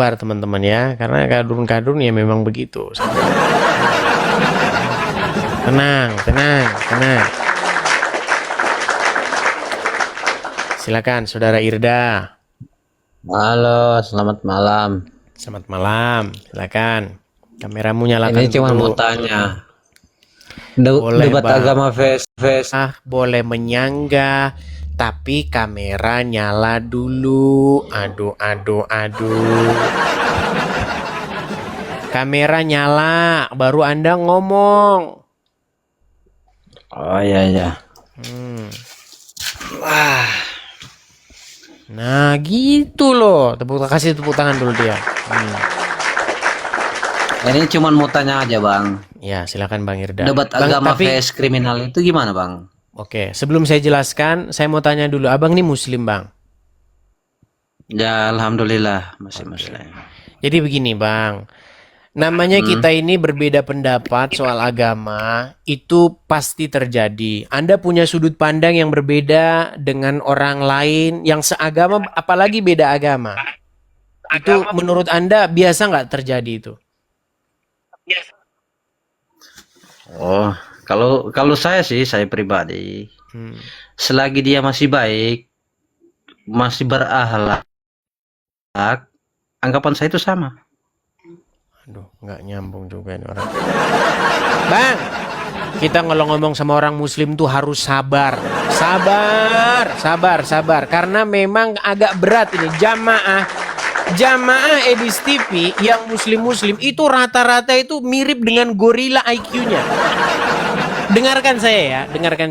teman-teman ya, karena kadrun-kadrun ya memang begitu. Tenang, tenang, tenang. Silakan, Saudara Irda. Halo, selamat malam. Selamat malam, silakan. Kameramu nyalakan Ini cuma dulu. mau tanya. Boleh, Debat Bang. agama face. Boleh menyanggah, tapi kamera nyala dulu. Aduh, aduh, aduh. Kamera nyala, baru Anda ngomong. Oh iya. Wah. Nah, gitu loh. Kasih tepuk tangan dulu dia. Ini cuma mau tanya aja, Bang. Ya, silakan Bang Irda. Debat Bang, agama tapi face kriminal itu gimana, Bang? oke, sebelum saya jelaskan, saya mau tanya dulu. Abang ini Muslim, Bang? Ya, alhamdulillah masih Muslim. Jadi begini, Bang. Namanya kita ini berbeda pendapat soal agama, itu pasti terjadi. Anda punya sudut pandang yang berbeda dengan orang lain yang seagama, apalagi beda agama. Itu menurut Anda biasa nggak terjadi itu? Oh, kalau saya pribadi, selagi dia masih baik, masih berakhlak, anggapan saya itu sama. Aduh, nggak nyambung juga ini orang. Bang, kita ngomong sama orang Muslim tuh harus sabar. Sabar. Karena memang agak berat ini. Jamaah Edis TV yang Muslim itu rata-rata itu mirip dengan gorila IQ-nya. Dengarkan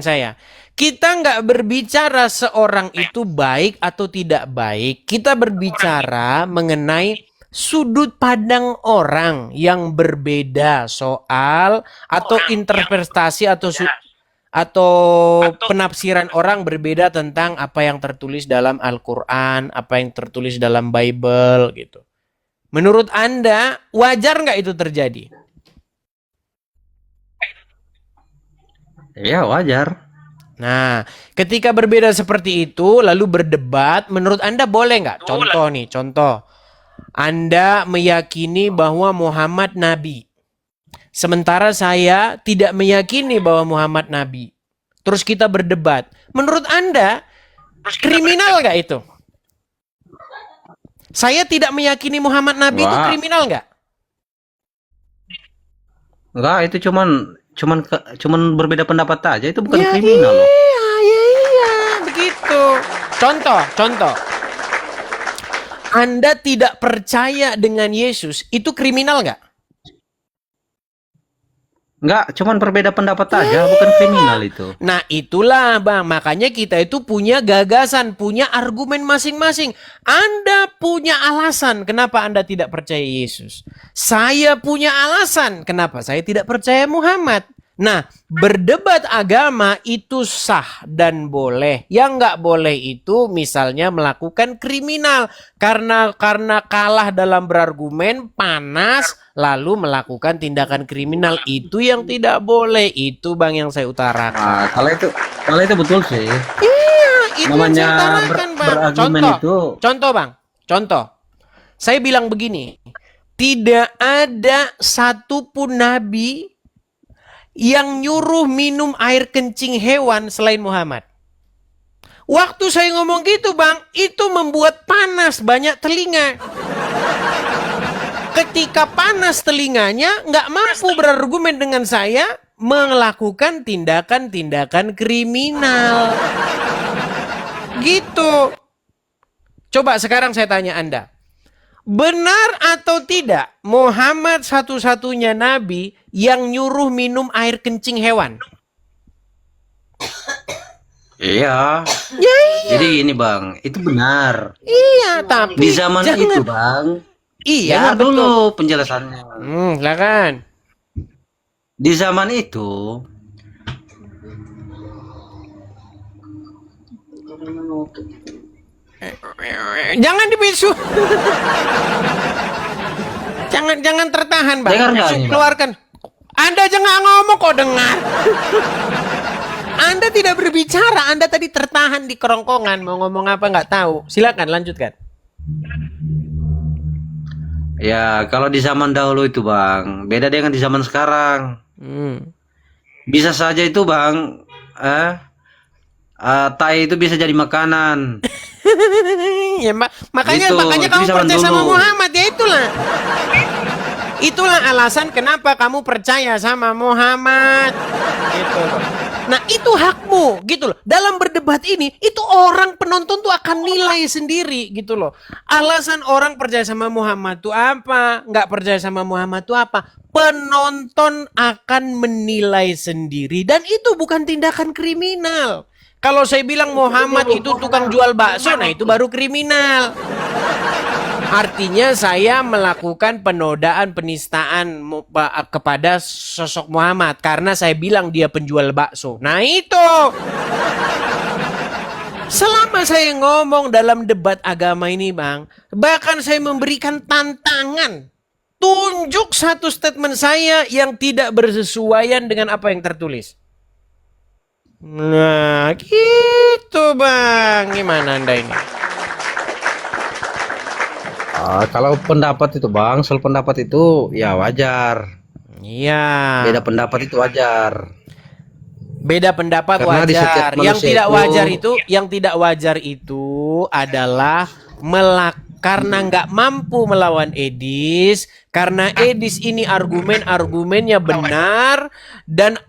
saya. Kita nggak berbicara seorang itu baik atau tidak baik. Kita berbicara mengenai sudut pandang orang yang berbeda soal atau interpretasi atau penafsiran orang berbeda tentang apa yang tertulis dalam Al-Quran, apa yang tertulis dalam Bible gitu. Menurut Anda wajar nggak itu terjadi? Ya, wajar. Nah, ketika berbeda seperti itu lalu berdebat, menurut Anda boleh nggak? Contoh. Anda meyakini bahwa Muhammad Nabi. Sementara saya tidak meyakini bahwa Muhammad Nabi. Terus kita berdebat. Menurut Anda, kriminal nggak itu? Saya tidak meyakini Muhammad Nabi itu kriminal nggak? Enggak, itu cuman berbeda pendapat aja, itu bukan kriminal loh. Iya, begitu. Contoh. Anda tidak percaya dengan Yesus, itu kriminal nggak? Enggak, cuman berbeda pendapat aja, bukan kriminal itu. Nah itulah Bang, makanya kita itu punya gagasan, punya argumen masing-masing. Anda punya alasan kenapa Anda tidak percaya Yesus. Saya punya alasan kenapa saya tidak percaya Muhammad. Nah, berdebat agama itu sah dan boleh. Yang nggak boleh itu misalnya melakukan kriminal. Karena kalah dalam berargumen, panas, lalu melakukan tindakan kriminal. Itu yang tidak boleh. Itu Bang yang saya utarakan. Nah, kalau itu betul sih. Iya, itu namanya yang saya utarakan Bang. berargumen itu. Contoh Bang, saya bilang begini. Tidak ada satupun nabi yang nyuruh minum air kencing hewan selain Muhammad. Waktu saya ngomong gitu Bang, itu membuat panas banyak telinga. Ketika panas telinganya, nggak mampu berargumen dengan saya, melakukan tindakan-tindakan kriminal. Gitu. Coba sekarang saya tanya Anda. Benar atau tidak Muhammad satu-satunya nabi yang nyuruh minum air kencing hewan? Iya. Jadi ini Bang, itu benar. Iya, tapi di zaman itu Bang. Iya, betul. Dulu penjelasannya. Silakan. Di zaman itu jangan dibisu. jangan tertahan, Bang. Keluarkan. Anda jangan ngomong kok dengar. Anda tidak berbicara, Anda tadi tertahan di kerongkongan, mau ngomong apa nggak tahu. Silakan lanjutkan. Ya, kalau di zaman dahulu itu Bang, beda dengan di zaman sekarang. Hmm. Bisa saja itu Bang, tai itu bisa jadi makanan. Ya, makanya Gitu, makanya itu kamu di zaman percaya sama dulu. Muhammad ya itulah. Itulah alasan kenapa kamu percaya sama Muhammad. Gitu loh. Nah, itu hakmu gitu loh. Dalam berdebat ini, itu orang penonton tuh akan nilai sendiri gitu loh. Alasan orang percaya sama Muhammad tuh apa? Nggak percaya sama Muhammad tuh apa? Penonton akan menilai sendiri dan itu bukan tindakan kriminal. Kalau saya bilang Muhammad itu tukang jual bakso, nah itu baru kriminal. Artinya saya melakukan penodaan, penistaan kepada sosok Muhammad karena saya bilang dia penjual bakso. Nah itu. Selama saya ngomong dalam debat agama ini Bang, bahkan saya memberikan tantangan. Tunjuk satu statement saya yang tidak bersesuaian dengan apa yang tertulis. Nah gitu Bang, gimana Anda ini? Kalau pendapat itu Bang, soal pendapat itu ya wajar. Iya. Beda pendapat itu wajar. Beda pendapat Karena di setiap wajar. Yang manusia tidak itu- wajar itu, yang tidak wajar itu adalah karena nggak mampu melawan Edis, karena Edis ini argumennya benar dan